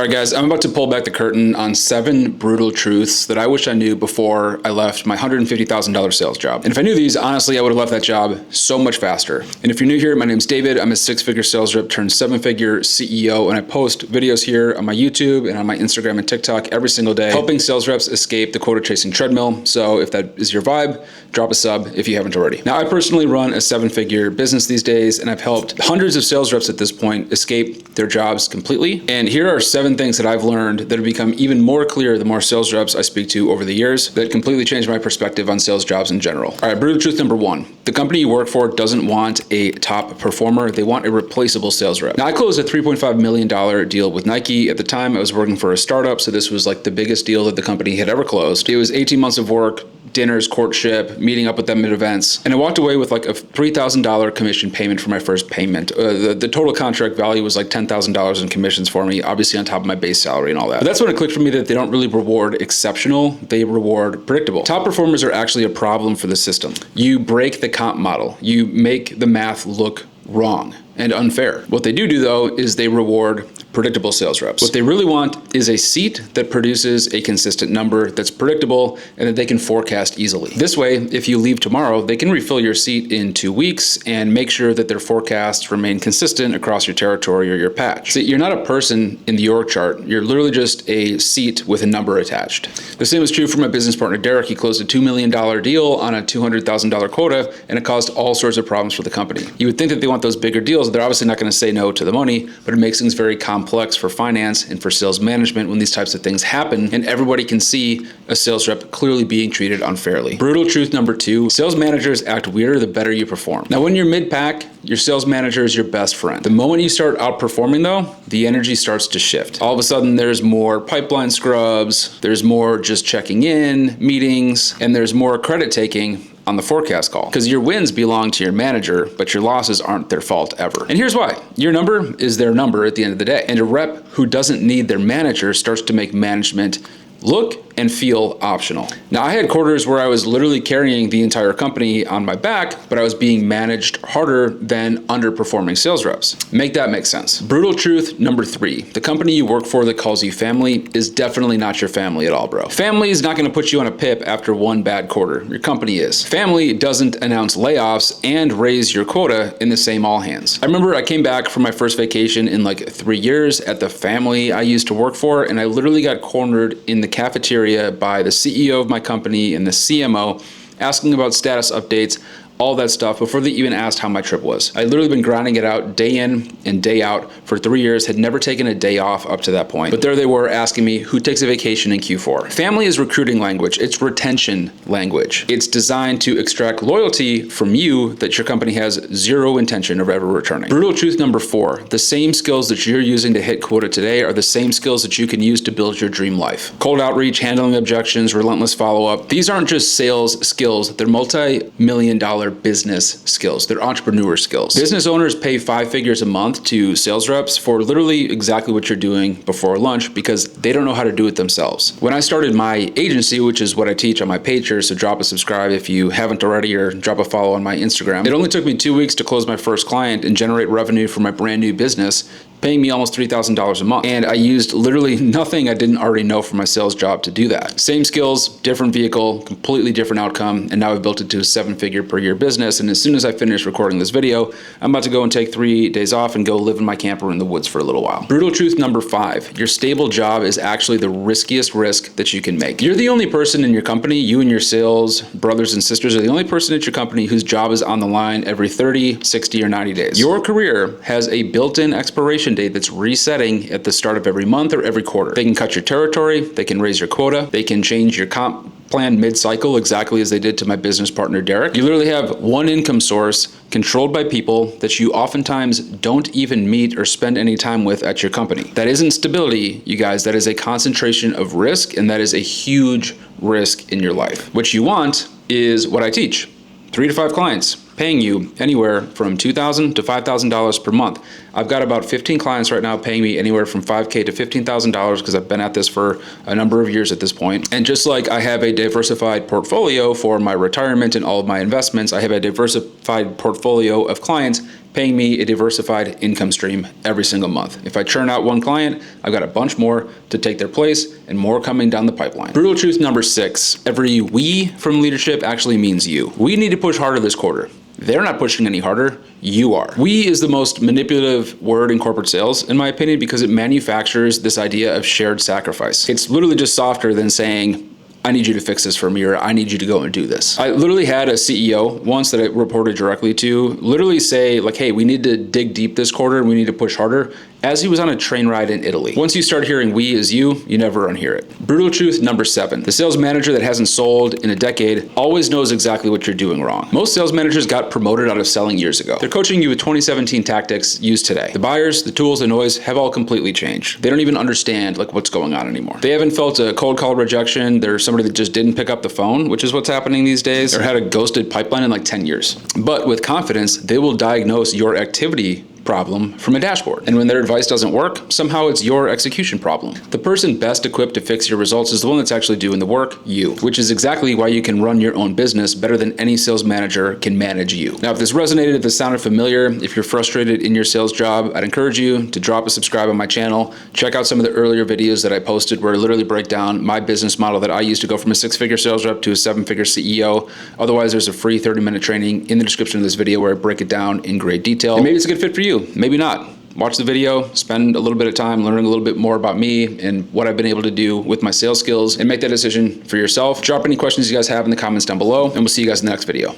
All right, guys, I'm about to pull back the curtain on 7 brutal truths that I wish I knew before I left my $150,000 sales job. And if I knew these, honestly, I would have left that job so much faster. And if you're new here, my name's David. I'm a 6-figure sales rep turned 7-figure CEO, and I post videos here on my YouTube and on my Instagram and TikTok every single day, helping sales reps escape the quota chasing treadmill. So if that is your vibe, drop a sub if you haven't already. Now, I personally run a 7-figure business these days, and I've helped hundreds of sales reps at this point escape their jobs completely. And here are 7 things that I've learned that have become even more clear the more sales reps I speak to over the years that completely changed my perspective on sales jobs in general. All right, brutal truth number 1. The company you work for doesn't want a top performer. They want a replaceable sales rep. Now, I closed a $3.5 million deal with Nike. At the time, I was working for a startup, so this was like the biggest deal that the company had ever closed. It was 18 months of work, dinners, courtship, meeting up with them at events. And I walked away with like a $3,000 commission payment for my first payment. The total contract value was like $10,000 in commissions for me, obviously on top of my base salary and all that. But that's when it clicked for me that they don't really reward exceptional, they reward predictable. Top performers are actually a problem for the system. You break the comp model. You make the math look wrong and unfair. What they do though is they reward predictable sales reps. What they really want is a seat that produces a consistent number that's predictable and that they can forecast easily. This way, if you leave tomorrow, they can refill your seat in 2 weeks and make sure that their forecasts remain consistent across your territory or your patch. See, you're not a person in the org chart. You're literally just a seat with a number attached. The same is true for my business partner, Derek. He closed a $2 million deal on a $200,000 quota, and it caused all sorts of problems for the company. You would think that they want those bigger deals. They're obviously not going to say no to the money, but it makes things very complex for finance and for sales management when these types of things happen, and everybody can see a sales rep clearly being treated unfairly. Brutal truth number 2, sales managers act weirder the better you perform. Now, when you're mid-pack, your sales manager is your best friend. The moment you start outperforming though, the energy starts to shift. All of a sudden, there's more pipeline scrubs, there's more just checking in meetings, and there's more credit taking on the forecast call, because your wins belong to your manager, but your losses aren't their fault ever. And here's why. Your number is their number at the end of the day. And a rep who doesn't need their manager starts to make management look and feel optional. Now, I had quarters where I was literally carrying the entire company on my back, but I was being managed harder than underperforming sales reps. Make that make sense. Brutal truth number 3. The company you work for that calls you family is definitely not your family at all, bro. Family is not going to put you on a PIP after one bad quarter. Your company is. Family doesn't announce layoffs and raise your quota in the same all hands. I remember I came back from my first vacation in like 3 years at the family I used to work for, and I literally got cornered in the cafeteria by the CEO of my company and the CMO asking about status updates, all that stuff, before they even asked how my trip was. I'd literally been grinding it out day in and day out for 3 years, had never taken a day off up to that point. But there they were asking me who takes a vacation in Q4. Family is recruiting language. It's retention language. It's designed to extract loyalty from you that your company has zero intention of ever returning. Brutal truth number 4. The same skills that you're using to hit quota today are the same skills that you can use to build your dream life. Cold outreach, handling objections, relentless follow-up. These aren't just sales skills. They're multi-million-dollar business skills. They're entrepreneur skills. Business owners pay 5 figures a month to sales reps for literally exactly what you're doing before lunch because they don't know how to do it themselves. When I started my agency, which is what I teach on my page here, so drop a subscribe if you haven't already, or drop a follow on my Instagram. It only took me 2 weeks to close my first client and generate revenue for my brand new business, paying me almost $3,000 a month. And I used literally nothing I didn't already know from my sales job to do that. Same skills, different vehicle, completely different outcome. And now I've built it to a 7-figure per year business. And as soon as I finish recording this video, I'm about to go and take 3 days off and go live in my camper in the woods for a little while. Brutal truth number 5, your stable job is actually the riskiest risk that you can make. You're the only person in your company, you and your sales brothers and sisters are the only person at your company whose job is on the line every 30, 60, or 90 days. Your career has a built-in expiration date that's resetting at the start of every month or every quarter. They can cut your territory, they can raise your quota, they can change your comp plan mid-cycle exactly as they did to my business partner, Derek. You literally have one income source controlled by people that you oftentimes don't even meet or spend any time with at your company. That isn't stability, you guys. That is a concentration of risk, and that is a huge risk in your life. What you want is what I teach. 3 to 5 clients, paying you anywhere from $2,000 to $5,000 per month. I've got about 15 clients right now paying me anywhere from $5,000 to $15,000 because I've been at this for a number of years at this point. And just like I have a diversified portfolio for my retirement and all of my investments, I have a diversified portfolio of clients paying me a diversified income stream every single month. If I churn out one client, I've got a bunch more to take their place and more coming down the pipeline. Brutal truth number 6, every we from leadership actually means you. We need to push harder this quarter. They're not pushing any harder, you are. We is the most manipulative word in corporate sales, in my opinion, because it manufactures this idea of shared sacrifice. It's literally just softer than saying, I need you to fix this for me, or I need you to go and do this. I literally had a CEO once that I reported directly to literally say like, hey, we need to dig deep this quarter and we need to push harder, as he was on a train ride in Italy. Once you start hearing we is you never unhear it. Brutal truth number 7, the sales manager that hasn't sold in a decade always knows exactly what you're doing wrong. Most sales managers got promoted out of selling years ago. They're coaching you with 2017 tactics used today. The buyers, the tools, the noise have all completely changed. They don't even understand like what's going on anymore. They haven't felt a cold call rejection. They're somebody that just didn't pick up the phone, which is what's happening these days, or had a ghosted pipeline in like 10 years. But with confidence, they will diagnose your activity problem from a dashboard. And when their advice doesn't work, somehow it's your execution problem. The person best equipped to fix your results is the one that's actually doing the work, you, which is exactly why you can run your own business better than any sales manager can manage you. Now, if this resonated, if this sounded familiar, if you're frustrated in your sales job, I'd encourage you to drop a subscribe on my channel. Check out some of the earlier videos that I posted where I literally break down my business model that I used to go from a 6-figure sales rep to a 7-figure CEO. Otherwise, there's a free 30-minute training in the description of this video where I break it down in great detail. And maybe it's a good fit for you. Maybe not. Watch the video, spend a little bit of time learning a little bit more about me and what I've been able to do with my sales skills, and make that decision for yourself. Drop any questions you guys have in the comments down below, and we'll see you guys in the next video.